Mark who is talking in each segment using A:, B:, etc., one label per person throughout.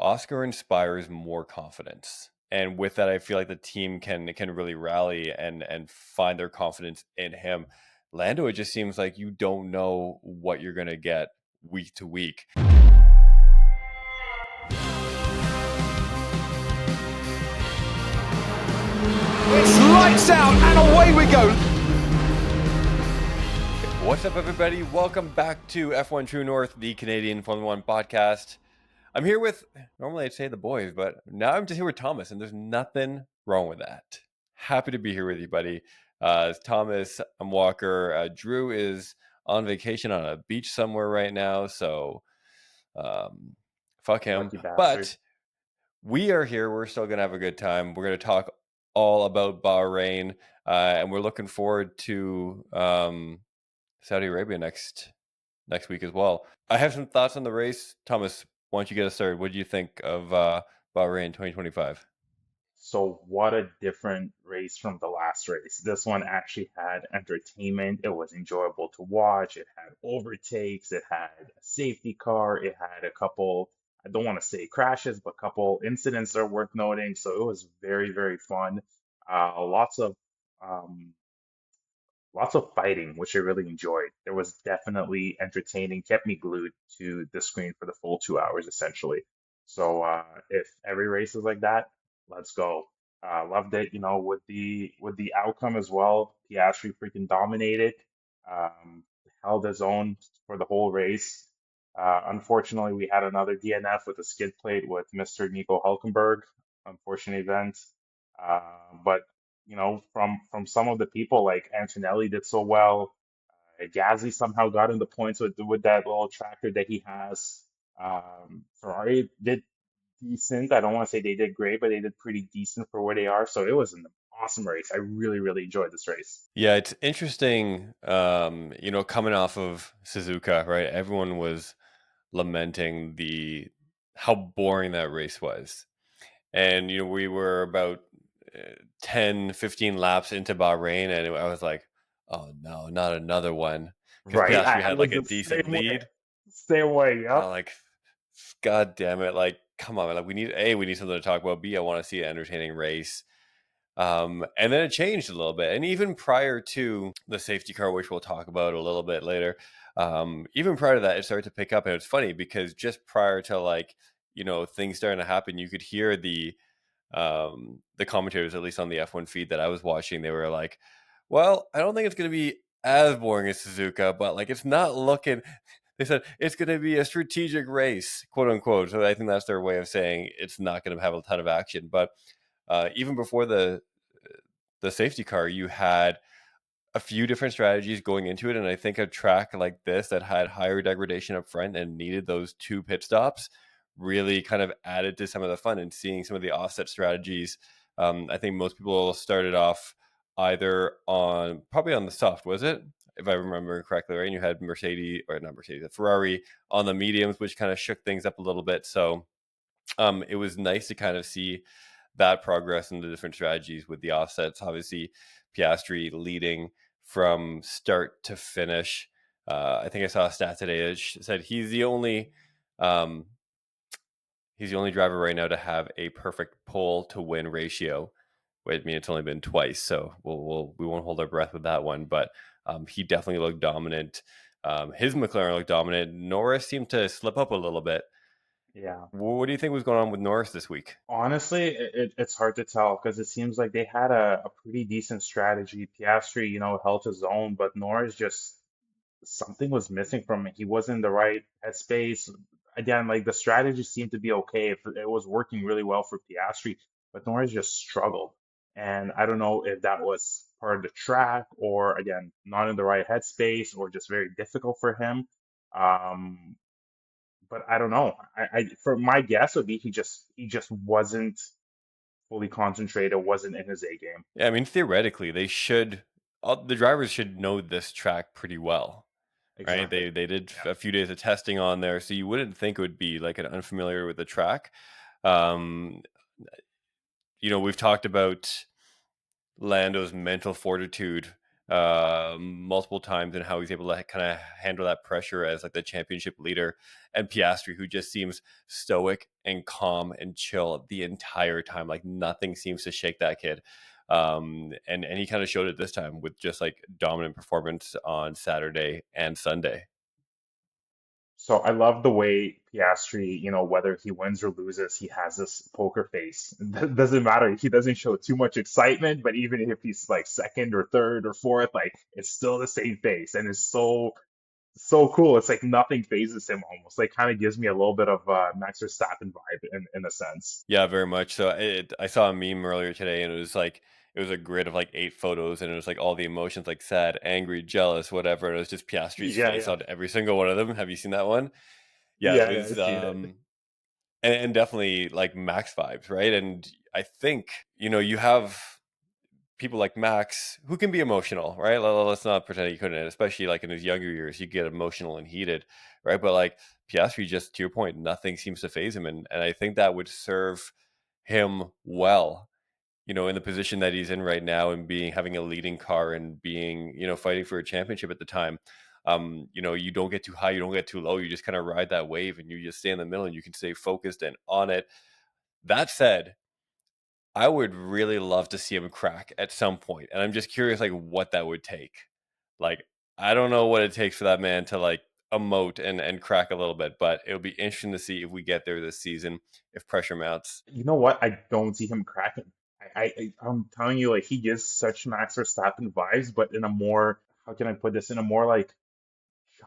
A: Oscar inspires more confidence. And with that, I feel like the team can really rally and find their confidence in him. Lando, it just seems like you don't know what you're going to get week to week.
B: It's lights out and away we go.
A: What's up, everybody? Welcome back to F1 True North, the Canadian Formula One podcast. I'm here with, normally I'd say the boys, but now I'm just here with Tomas, and there's nothing wrong with that. Happy to be here with you, buddy. Thomas, I'm Walker. Drew is on vacation on a beach somewhere right now, so fuck him.
C: Lucky bastard.
A: But we are here. We're still going to have a good time. We're going to talk all about Bahrain, and we're looking forward to Saudi Arabia next week as well. I have some thoughts on the race. Thomas, why don't you get us started? What do you think of Bahrain 2025?
C: So what a different race from the last race. This one actually had entertainment. It was enjoyable to watch. It had overtakes. It had a safety car. It had a couple, I don't want to say crashes, but a couple incidents that are worth noting. So it was very, very fun. Lots of fighting, which I really enjoyed. There was definitely entertaining, kept me glued to the screen for the full 2 hours essentially. So if every race is like that, let's go. Loved it, with the outcome as well. Piastri freaking dominated, held his own for the whole race. Unfortunately, we had another DNF with a skid plate with Mr. Nico Hulkenberg. Unfortunate event. But from some of the people, like Antonelli did so well. Gasly somehow got into points with that little tractor that he has. Ferrari did decent. I don't want to say they did great, but they did pretty decent for where they are. So it was an awesome race. I really, really enjoyed this race.
A: Yeah, it's interesting, coming off of Suzuka, right? Everyone was lamenting how boring that race was. And, we were about 10, 15 laps into Bahrain, and I was like, oh no, not another one. Because
C: Right.
A: Piastri
C: I
A: had
C: was
A: like a
C: the
A: decent
C: same way.
A: lead.
C: Same way.
A: And
C: Yep.
A: I'm like, God damn it. Like, come on. Like, we need something to talk about. B, I want to see an entertaining race. And then it changed a little bit. And even prior to the safety car, which we'll talk about a little bit later, even prior to that, it started to pick up. And it's funny because just prior to things starting to happen, you could hear the commentators, at least on the F1 feed that I was watching, they were like, well, I don't think it's going to be as boring as Suzuka, but like it's not looking. They said it's going to be a strategic race, quote unquote. So I think that's their way of saying it's not going to have a ton of action. But even before the safety car, you had a few different strategies going into it, and I think a track like this that had higher degradation up front and needed those 2 pit stops really kind of added to some of the fun. And seeing some of the offset strategies, I think most people started off either probably on the soft, was it, if I remember correctly, right? And you had Ferrari on the mediums, which kind of shook things up a little bit. So it was nice to kind of see that progress in the different strategies with the offsets. Obviously, Piastri leading from start to finish. I think I saw a stat today that said he's the only driver right now to have a perfect pole to win ratio. I mean, it's only been twice, so we won't hold our breath with that one. But he definitely looked dominant. His McLaren looked dominant. Norris seemed to slip up a little bit.
C: Yeah.
A: What do you think was going on with Norris this week?
C: Honestly, it's hard to tell because it seems like they had a pretty decent strategy. Piastri, held his own, but Norris just something was missing from him. He wasn't in the right headspace. Again, like the strategy seemed to be okay. It was working really well for Piastri, but Norris just struggled. And I don't know if that was part of the track or again, not in the right headspace or just very difficult for him. Um, but I don't know. For my guess would be he just wasn't fully concentrated, wasn't in his A game.
A: Yeah, I mean, theoretically, the drivers should know this track pretty well, right?
C: Exactly.
A: They did
C: Yeah.
A: a few days of testing on there, so you wouldn't think it would be like an unfamiliar with the track. Um, we've talked about Lando's mental fortitude multiple times, and how he's able to kind of handle that pressure as like the championship leader. And Piastri, who just seems stoic and calm and chill the entire time, like nothing seems to shake that kid. And he kind of showed it this time with just like dominant performance on Saturday and Sunday.
C: So I love the way Piastri, whether he wins or loses, he has this poker face. It doesn't matter. He doesn't show too much excitement, but even if he's like second or third or fourth, like it's still the same face, and it's so cool. It's like nothing phases him almost. Like kind of gives me a little bit of Max Verstappen vibe in a sense.
A: Yeah, very much. So I saw a meme earlier today, and it was like it was a grid of like 8 photos, and it was like all the emotions, like sad, angry, jealous, whatever. And it was just Piastri's
C: Yeah,
A: face
C: yeah,
A: on every single one of them. Have you seen that one? Yeah, it
C: yeah.
A: was
C: I've seen it.
A: and definitely like Max vibes, right? And I think you have people like Max who can be emotional, right? Let's not pretend he couldn't, especially like in his younger years, he get emotional and heated, right? But like Piastri, just to your point, nothing seems to phase him, and I think that would serve him well, in the position that he's in right now, and being having a leading car and being, fighting for a championship at the time. You don't get too high, you don't get too low, you just kind of ride that wave and you just stay in the middle and you can stay focused and on it. That said, I would really love to see him crack at some point, and I'm just curious, like, what that would take. Like, I don't know what it takes for that man to like emote and crack a little bit, but it'll be interesting to see if we get there this season, if pressure mounts.
C: You know what? I don't see him cracking. I'm telling you, like he gives such Max Verstappen vibes, but in a more, how can I put this? In a more like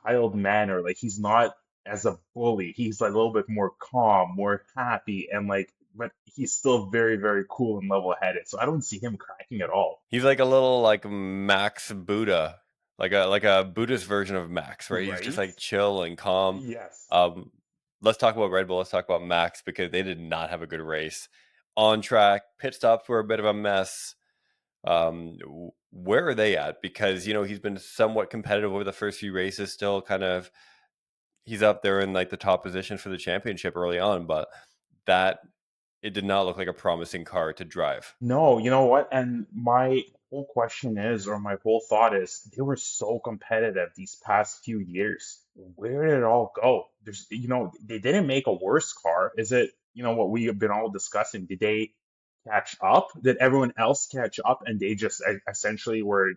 C: child manner. Like he's not as a bully. He's like a little bit more calm, more happy, and like, but he's still very, very cool and level-headed. So I don't see him cracking at all.
A: He's like a little like Max Buddha, like a Buddhist version of Max, right? He's just
C: Right?
A: like chill and calm.
C: Yes.
A: Um, let's talk about Red Bull. Let's talk about Max, because they did not have a good race on track. Pit stops were a bit of a mess. Where are they at? Because he's been somewhat competitive over the first few races. Still, kind of, he's up there in like the top position for the championship early on, but that it did not look like a promising car to drive.
C: No, you know what? And my whole question is, or my whole thought is, they were so competitive these past few years. Where did it all go? They didn't make a worse car. Is it, what we have been all discussing? Did they catch up? Did everyone else catch up and they just essentially were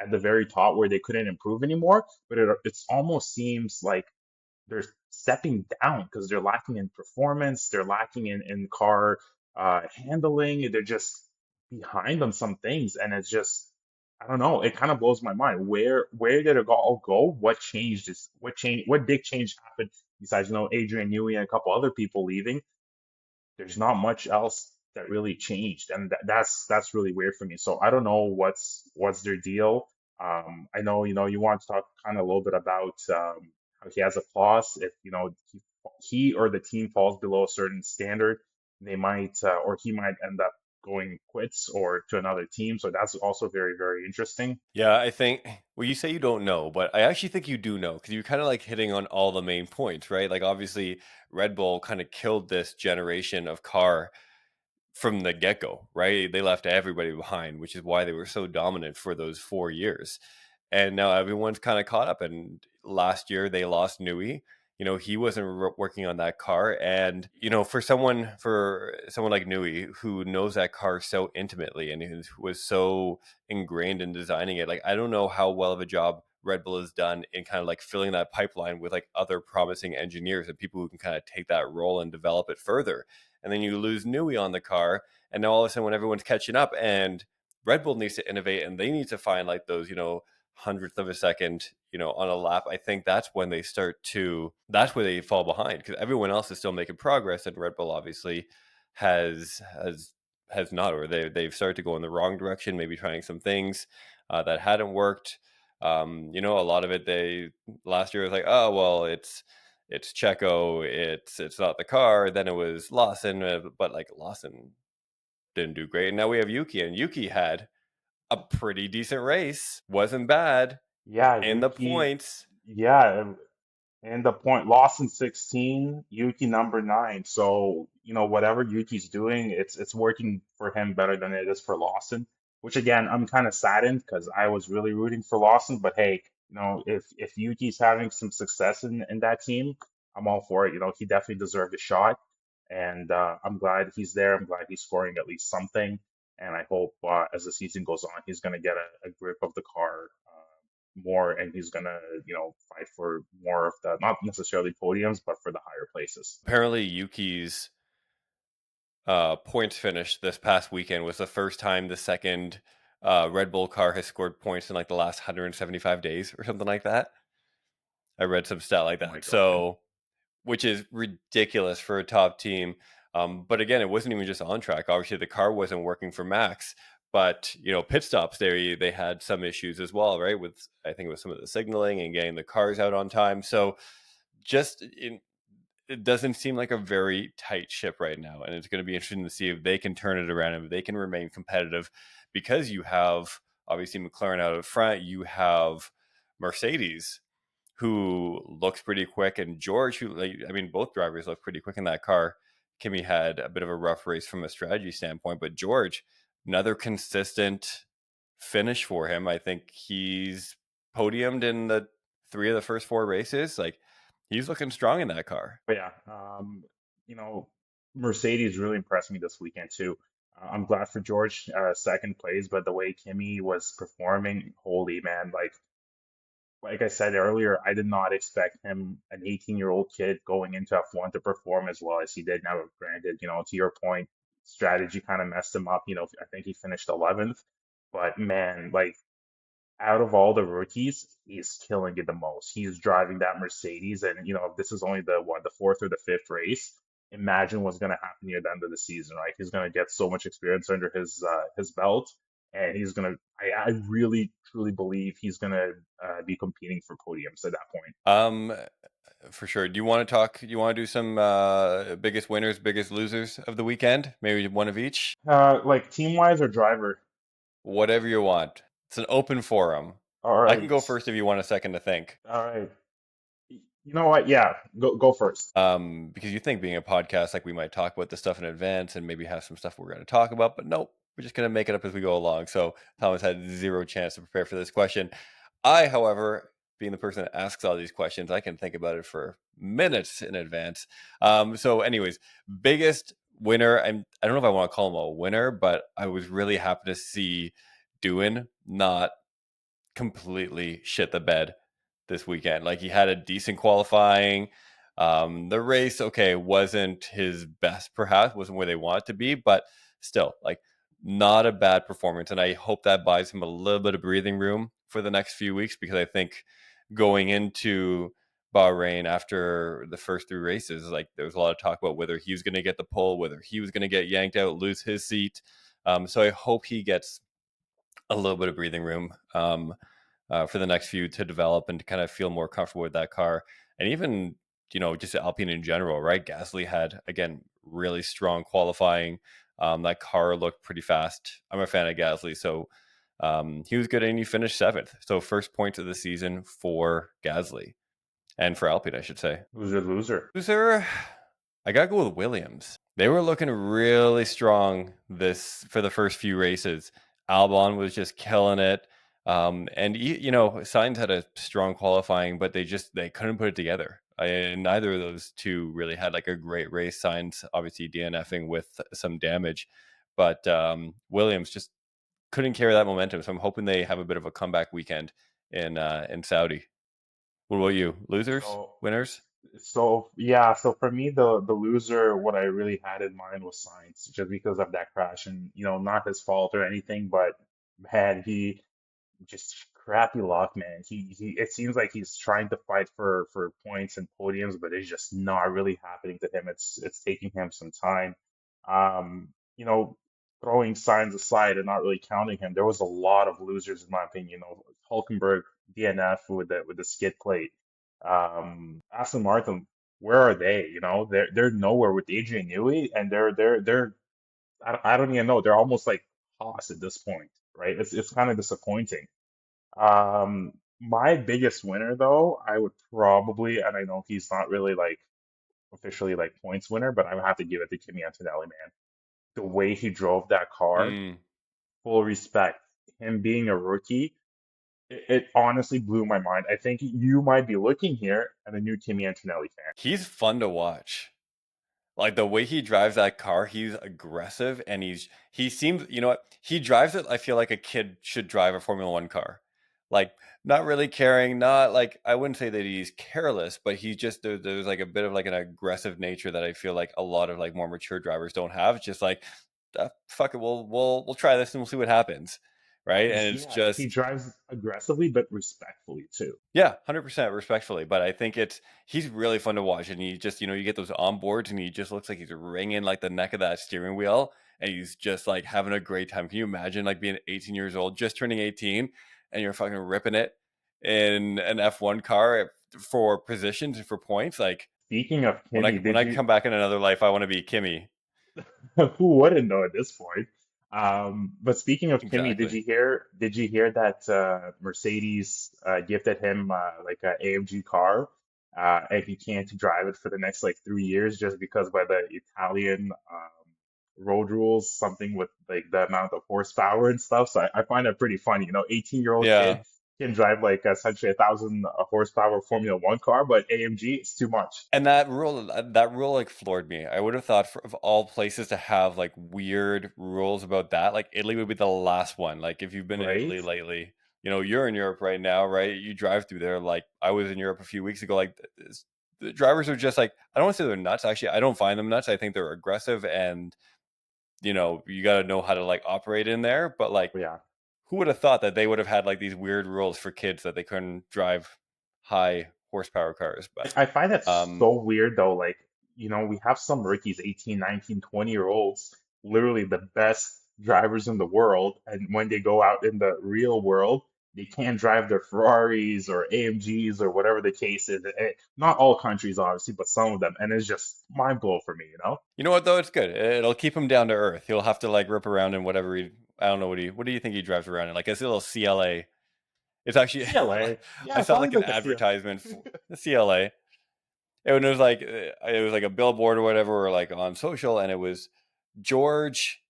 C: at the very top where they couldn't improve anymore? But it's almost seems like they're stepping down because they're lacking in performance, they're lacking in car handling, they're just behind on some things, and it's just I don't know. It kind of blows my mind. Where did it all go? What changed? What changed? What big change happened besides Adrian Newey and a couple other people leaving? There's not much else that really changed, and that's really weird for me. So I don't know what's their deal. I know you want to talk kind of a little bit about how he has a clause if he or the team falls below a certain standard, they might or he might end up going quits or to another team. So that's also very, very interesting.
A: Yeah, I think, well, you say you don't know, but I actually think you do know, because you're kind of like hitting on all the main points, right? Like, obviously, Red Bull kind of killed this generation of car from the get go, right? They left everybody behind, which is why they were so dominant for those 4 years. And now everyone's kind of caught up. And last year they lost Nui. He wasn't working on that car. And, for someone like Nui, who knows that car so intimately and who was so ingrained in designing it, like, I don't know how well of a job Red Bull has done in kind of like filling that pipeline with like other promising engineers and people who can kind of take that role and develop it further. And then you lose Nui on the car, and now all of a sudden when everyone's catching up, and Red Bull needs to innovate and they need to find like those hundredth of a second on a lap, I think that's where they fall behind, because everyone else is still making progress, and Red Bull obviously has not, or they've started to go in the wrong direction, maybe trying some things that hadn't worked. A lot of it, they last year was like, oh well, it's Checo, it's not the car. Then it was Lawson, but like Lawson didn't do great. And now we have Yuki, and Yuki had a pretty decent race, wasn't bad
C: Yeah,
A: in the
C: Yuki.
A: points.
C: Yeah, and the point lost in 16, Yuki number 9. So, whatever Yuki's doing, it's working for him better than it is for Lawson. which again, I'm kind of saddened because I was really rooting for Lawson. But hey, if Yuki's having some success in that team, I'm all for it. He definitely deserved a shot, and I'm glad he's there. I'm glad he's scoring at least something, and I hope as the season goes on, he's going to get a grip of the car more, and he's going to fight for more of the not necessarily podiums, but for the higher places.
A: Apparently, Yuki's points finish this past weekend was the first time the second Red Bull car has scored points in like the last 175 days or something like that. I read some stat like
C: Oh my
A: that.
C: God.
A: So, which is ridiculous for a top team. But again, it wasn't even just on track. Obviously, the car wasn't working for Max, but pit stops they had some issues as well, right? With I think it was some of the signaling and getting the cars out on time. So just it doesn't seem like a very tight ship right now, and it's going to be interesting to see if they can turn it around and if they can remain competitive, because you have obviously McLaren out of front, you have Mercedes who looks pretty quick, and George, who I mean, both drivers look pretty quick in that car. Kimi had a bit of a rough race from a strategy standpoint, but George, another consistent finish for him. I think he's podiumed in the three of the first four races. Like he's looking strong in that car.
C: But yeah, you know, Mercedes really impressed me this weekend too. I'm glad for George, second place, but the way Kimi was performing, holy man, like I said earlier, I did not expect him, an 18-year-old kid going into F1 to perform as well as he did. Now, granted, to your point, strategy kind of messed him up. I think he finished 11th, but man, like out of all the rookies, he's killing it the most. He's driving that Mercedes, and if this is only the fourth or the fifth race, imagine what's going to happen near the end of the season, right? He's going to get so much experience under his belt, and he's going to. I really truly believe he's going to be competing for podiums at that point.
A: Um, for sure. Do you want to talk? You want to do some biggest winners, biggest losers of the weekend? Maybe one of each.
C: Like team wise or driver.
A: Whatever you want. It's an open forum.
C: All
A: I can
C: right,
A: go first if you want a second to think.
C: all right. You know what? Yeah, go first.
A: Because you think being a podcast, like we might talk about this stuff in advance and maybe have some stuff we're going to talk about, but nope, we're just going to make it up as we go along. So Thomas had zero chance to prepare for this question. I, however, being the person that asks all these questions, I can think about it for minutes in advance. So, anyways, biggest winner. I don't know if I want to call him a winner, but I was really happy to see Doohan not completely shit the bed this weekend. Like he had a decent qualifying. The race, okay, wasn't his best, perhaps, wasn't where they want it to be, but still, like not a bad performance. And I hope that buys him a little bit of breathing room for the next few weeks, because I think going into Bahrain after the first three races, like there was a lot of talk about whether he was going to get the pole, whether he was going to get yanked out, lose his seat. So I hope he gets a little bit of breathing room for the next few to develop and to kind of feel more comfortable with that car. And even, just Alpine in general, right? Gasly had, again, really strong qualifying. That car looked pretty fast. I'm a fan of Gasly, so he was good and he finished seventh. So first point of the season for Gasly and for Alpine, I should say.
C: Loser, loser.
A: Loser, I gotta go with Williams. They were looking really strong this for the first few races. Albon was just killing it, and Sainz had a strong qualifying, but they couldn't put it together. And neither of those two really had like a great race. Sainz obviously DNFing with some damage, but Williams just couldn't carry that momentum. So I'm hoping they have a bit of a comeback weekend in Saudi. What about you? Losers,
C: So
A: winners?
C: So yeah, so for me, the loser, what I really had in mind was Science, just because of that crash, and not his fault or anything, but man, he just crappy luck, man. He it seems like he's trying to fight for points and podiums, but it's just not really happening to him. It's taking him some time. Um, you know, Throwing signs aside and not really counting him, there was a lot of losers in my opinion. Hulkenberg DNF with the skid plate. Aston Martin, where are they? They're nowhere with Adrian Newey, and they're I don't even know. They're almost like Haas at this point, right? It's kind of disappointing. My biggest winner though, I would probably, and I know he's not really like officially like points winner, but I would have to give it to Kimi Antonelli, man. The way he drove that car,
A: Mm.
C: full respect. Him being a rookie, it honestly blew my mind. I think you might be looking here at a new Kimi Antonelli fan.
A: He's fun to watch. Like the way he drives that car, he's aggressive and he seems, you know what? He drives it I feel like a kid should drive a Formula 1 car. Like not really caring, not like I wouldn't say that he's careless, but he just there's like a bit of like an aggressive nature that I feel like a lot of like more mature drivers don't have. Just like fuck it, we'll try this and we'll see what happens. Right? And it's
C: Yeah, he
A: just
C: drives aggressively but respectfully too.
A: yeah, 100% respectfully, but I think he's really fun to watch, and he just you get those onboards, and he just looks like he's wringing like the neck of that steering wheel, and he's just like having a great time. Can you imagine like being 18 years old, just turning 18, and you're fucking ripping it in an F1 car for positions and for points? Like
C: Speaking of
A: when I
C: Kimi,
A: when
C: did
A: I
C: you
A: come back in another life, I want to be Kimmy.
C: who wouldn't know at this point? But speaking of Kimi,
A: Exactly.
C: did you hear that Mercedes gifted him like an AMG car, and he can't drive it for the next like 3 years just because by the Italian road rules, something with like the amount of horsepower and stuff. So I find that pretty funny. 18-year-old kid
A: Yeah.
C: can drive like essentially 1,000 horsepower Formula One car, but AMG it's too much,
A: And that rule like floored me. I would have thought of all places to have like weird rules about that, like Italy would be the last one. Like if you've been in
C: right?
A: Italy lately, you're in Europe right now, right? You drive through there. Like I was in Europe a few weeks ago. Like the drivers are just like I don't want to say they're nuts. Actually, I don't find them nuts. I think they're aggressive, and you got to know how to like operate in there. But like,
C: Yeah.
A: who would have thought that they would have had like these weird rules for kids that they couldn't drive high horsepower cars? But
C: I find that
A: um,
C: so weird though. Like, we have some rookies, 18, 19, 20 year olds, literally the best drivers in the world. And when they go out in the real world, they can't drive their Ferraris or AMGs or whatever the case is. Not all countries, obviously, but some of them. And it's just mind blow for me.
A: You know what though? It's good. It'll keep him down to earth. He'll have to like rip around in whatever I don't know what do you think he drives around in? Like it's a little CLA. It's actually
C: CLA.
A: I
C: Yeah,
A: saw like
C: sounds
A: an
C: like a CLA.
A: advertisement for the CLA. And it was like a billboard or whatever or like on social and it was George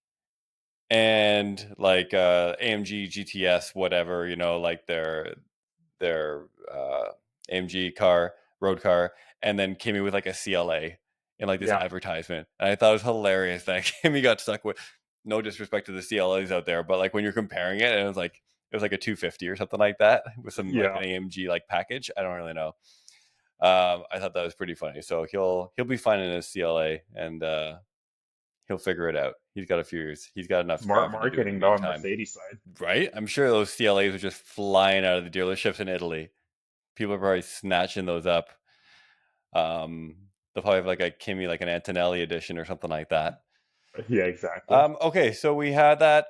A: and like AMG GTS whatever, like their AMG car, road car, and then Kimmy with like a CLA in like this
C: Yeah.
A: advertisement. And I thought it was hilarious that Kimmy got stuck with no disrespect to the CLAs out there, but like when you're comparing it, and it was like a 250 or something like that with some like
C: Yeah.
A: an AMG like package. I don't really know. I thought that was pretty funny. So he'll be fine in his CLA and he'll figure it out. He's got a few years. He's got enough
C: Smart
A: driving to do in the
C: marketing though on
A: meantime.
C: Mercedes side.
A: Right? I'm sure those CLAs are just flying out of the dealerships in Italy. People are probably snatching those up. They'll probably have like a Kimmy, like an Antonelli edition or something like that.
C: Yeah, exactly.
A: Okay, so we had that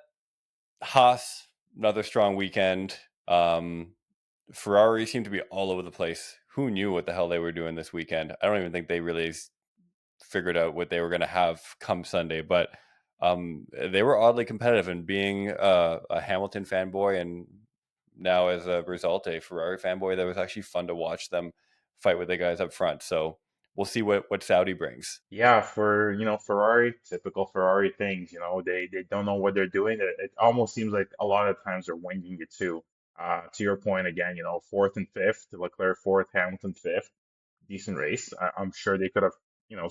A: Haas, another strong weekend. Ferrari seemed to be all over the place. Who knew what the hell they were doing this weekend? I don't even think they really figured out what they were going to have come Sunday, but they were oddly competitive. And being a Hamilton fanboy and now as a result a Ferrari fanboy, that was actually fun to watch them fight with the guys up front. So we'll see what Saudi brings.
C: Yeah, for Ferrari, typical Ferrari things. They don't know what they're doing. It almost seems like a lot of times they're winging it too. To your point again, fourth and fifth, Leclerc fourth, Hamilton fifth, decent race. I'm sure they could have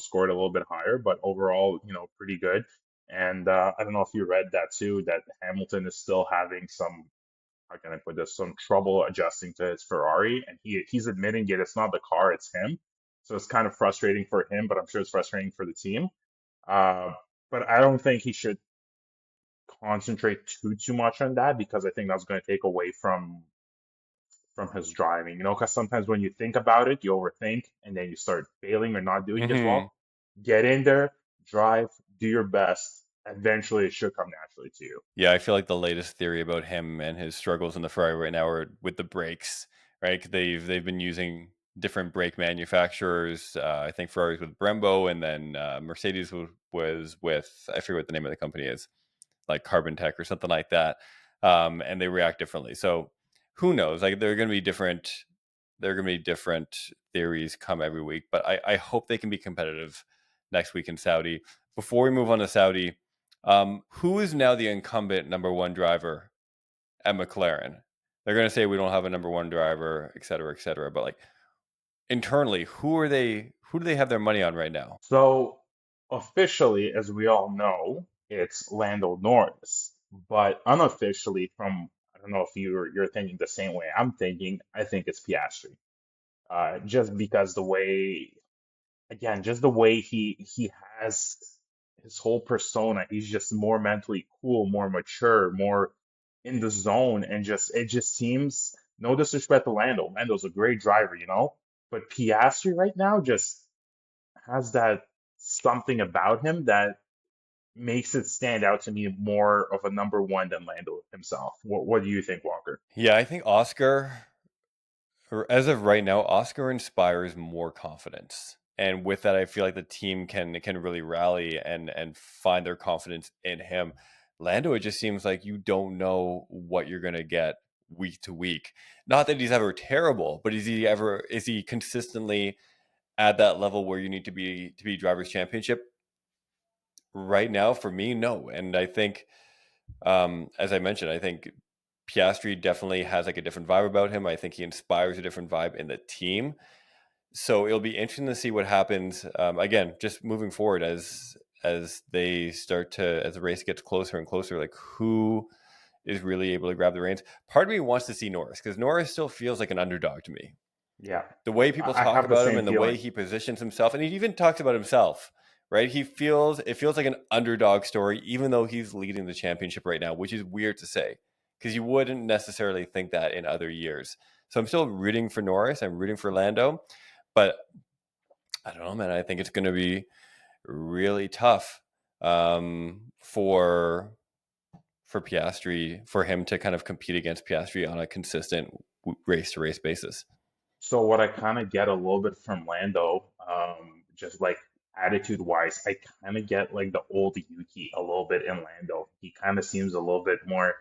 C: scored a little bit higher, but overall, pretty good. And I don't know if you read that too, that Hamilton is still having some, how can I put this, some trouble adjusting to his Ferrari, and he's admitting it. It's not the car, it's him. So it's kind of frustrating for him, but I'm sure it's frustrating for the team. Uh, but I don't think he should concentrate too much on that because I think that's going to take away from his driving. Because sometimes when you think about it, you overthink, and then you start failing or not doing as
A: Hmm.
C: well. Get in there, drive, do your best. Eventually, it should come naturally to you.
A: Yeah, I feel like the latest theory about him and his struggles in the Ferrari right now are with the brakes, right? 'Cause they've been using different brake manufacturers. I think Ferrari's with Brembo, and then Mercedes was with I forget what the name of the company is, like Carbon Tech or something like that. And they react differently. So who knows? Like there are going to be different. There are going to be different theories come every week, but I hope they can be competitive next week in Saudi. Before we move on to Saudi, Who is now the incumbent number one driver at McLaren? They're going to say we don't have a number one driver, et cetera, et cetera. But like internally, who do they have their money on right now?
C: So officially, as we all know, it's Lando Norris. But unofficially, from I don't know if you're thinking the same way I'm thinking, I think it's Piastri. Just because the way, again, just the way he has his whole persona, he's just more mentally cool, more mature, more in the zone, and just it just seems, no disrespect to Lando. Lando's a great driver, but Piastri right now just has that something about him that makes it stand out to me more of a number one than Lando himself. What do you think, Walker?
A: Yeah, I think Oscar, or as of right now, Oscar inspires more confidence. And with that, I feel like the team can really rally and find their confidence in him. Lando, it just seems like you don't know what you're gonna get week to week. Not that he's ever terrible, but is he consistently at that level where you need to be drivers championship? Right now, for me, no. And I think, as I mentioned, I think Piastri definitely has like a different vibe about him. I think he inspires a different vibe in the team. So it'll be interesting to see what happens. Again, just moving forward as they start to as the race gets closer and closer, like who is really able to grab the reins. Part of me wants to see Norris because Norris still feels like an underdog to me.
C: Yeah,
A: The way people
C: I
A: talk
C: have the
A: about him
C: same
A: and the way
C: feeling.
A: he positions himself, and he even talks about himself, right? It feels like an underdog story, even though he's leading the championship right now, which is weird to say because you wouldn't necessarily think that in other years. So I'm still rooting for Norris. I'm rooting for Lando, but I don't know, man. I think it's going to be really tough for Piastri for him to kind of compete against Piastri on a consistent race to race basis.
C: So what I kind of get a little bit from Lando, just like attitude wise, I kind of get like the old Yuki a little bit in Lando. He kind of seems a little bit more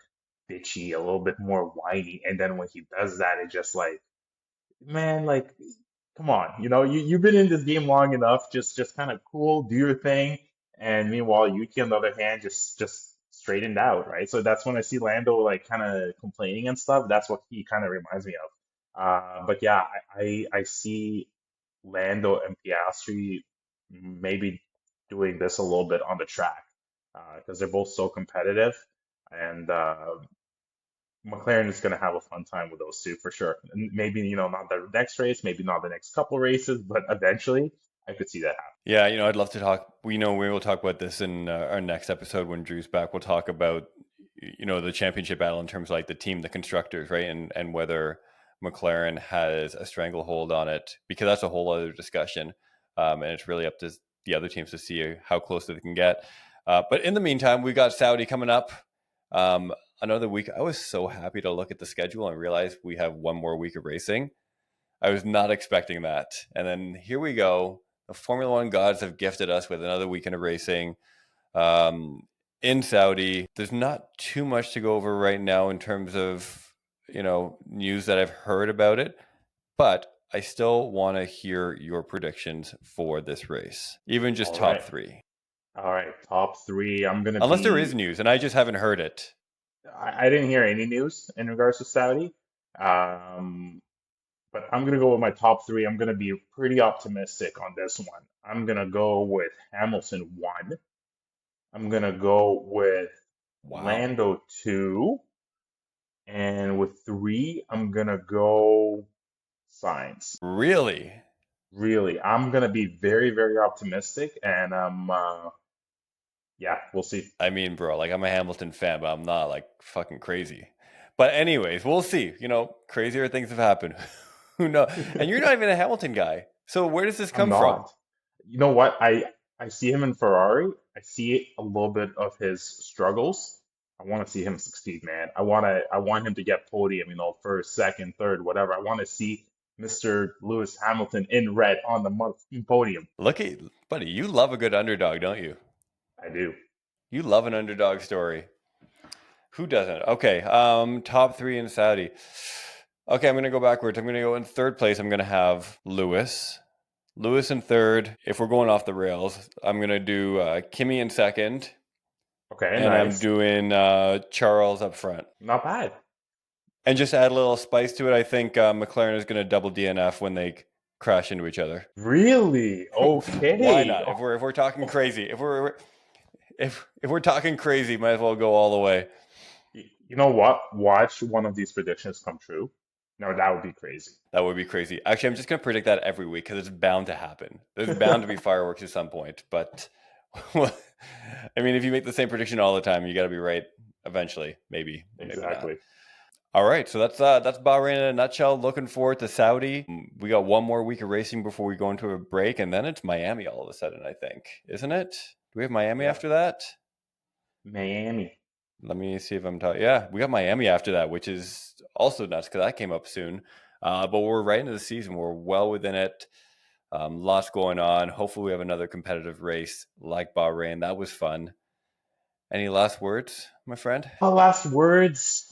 C: bitchy, a little bit more whiny, and then when he does that, it just like, man, like, come on, you've been in this game long enough. Just kind of cool, do your thing. And meanwhile, Yuki, on the other hand, just straightened out, right? So that's when I see Lando like kind of complaining and stuff. That's what he kind of reminds me of. But yeah, I see Lando and Piastri maybe doing this a little bit on the track because they're both so competitive, and McLaren is going to have a fun time with those two for sure. And maybe, not the next race, maybe not the next couple races, but eventually I could see that happen.
A: Yeah, I'd love to talk. We know we will talk about this in our next episode when Drew's back. We'll talk about the championship battle in terms of like the team, the constructors, right, and whether McLaren has a stranglehold on it because that's a whole other discussion, and it's really up to the other teams to see how close they can get. But in the meantime, we got Saudi coming up. Another week. I was so happy to look at the schedule and realize we have one more week of racing. I was not expecting that. And then here we go. The Formula One gods have gifted us with another weekend of racing in Saudi. There's not too much to go over right now in terms of, news that I've heard about it, but I still want to hear your predictions for this race, even just
C: All
A: top
C: right.
A: three.
C: All right. Top three. I'm going to
A: Unless there is
C: be,
A: news and I just haven't heard it.
C: I didn't hear any news in regards to Saudi. Um, but I'm going to go with my top three. I'm going to be pretty optimistic on this one. I'm going to go with Hamilton one. I'm going to go with
A: Wow.
C: Lando two. And with three, I'm gonna go science.
A: Really?
C: Really, I'm gonna be very, very optimistic, and yeah, we'll see.
A: I mean, bro, like I'm a Hamilton fan, but I'm not like fucking crazy. But anyways, we'll see. Crazier things have happened. Who knows? And you're not even a Hamilton guy. So where does this
C: I'm
A: come from?
C: not. You know what? I see him in Ferrari. I see a little bit of his struggles. I want to see him succeed, man. I want him to get podium, first, second, third, whatever. I want to see Mr. Lewis Hamilton in red on the podium.
A: Look at buddy, you love a good underdog, don't you?
C: I do.
A: You love an underdog story. Who doesn't? Okay, top three in Saudi. Okay, I'm gonna go backwards. I'm gonna go in third place. I'm gonna have Lewis. Lewis in third. If we're going off the rails, I'm gonna do Kimmy in second.
C: Okay,
A: and I'm
C: nice.
A: doing Charles up front.
C: Not bad.
A: And just add a little spice to it, I think McLaren is going to double DNF when they crash into each other.
C: Really?
A: Why
C: Okay.
A: not? If we're talking crazy, if we're talking crazy, might as well go all the way.
C: You know what? Watch one of these predictions come true. No, that would be crazy.
A: That would be crazy. Actually, I'm just going to predict that every week because it's bound to happen. There's bound to be fireworks at some point. But, well, I mean, if you make the same prediction all the time, you got to be right eventually. Maybe, maybe not.
C: Exactly.
A: All right, so that's Bahrain in a nutshell. Looking forward to Saudi. We got one more week of racing before we go into a break, and then it's Miami all of a sudden, I think. Isn't it? Do we have Miami
C: Yeah.
A: after that?
C: Miami.
A: Let me see if I'm talking. Yeah, we got Miami after that, which is also nuts because that came up soon. But we're right into the season. We're well within it. Lots going on. Hopefully, we have another competitive race like Bahrain. That was fun. Any last words, my friend?
C: Last words.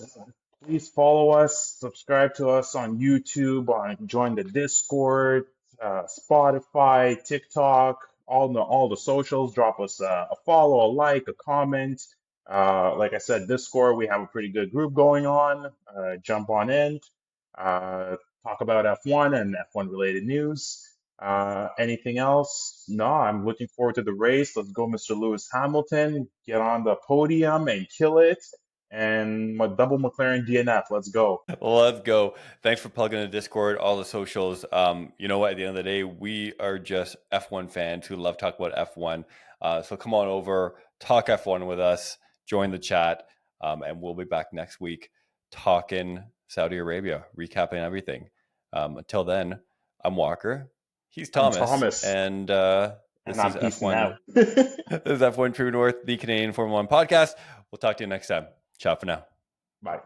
C: Please follow us, subscribe to us on YouTube, join the Discord, Spotify, TikTok, all the socials. Drop us a follow, a like, a comment. Like I said, Discord, we have a pretty good group going on. Jump on in. Talk about F1 and F1 related news. Anything else? No, I'm looking forward to the race. Let's go, Mr. Lewis Hamilton. Get on the podium and kill it. And my double McLaren DNF. Let's go.
A: Let's go. Thanks for plugging the Discord, all the socials. You know what? At the end of the day, we are just F1 fans who love talk about F1. So come on over, talk F1 with us, join the chat, and we'll be back next week talking Saudi Arabia, recapping everything. Until then, I'm Walker. He's
C: I'm
A: Thomas,
C: Thomas,
A: and
C: and
A: this
C: I'm
A: is
C: peacing out.
A: F1. This is F1 True North, the Canadian Formula One podcast. We'll talk to you next time. Ciao for now.
C: Bye.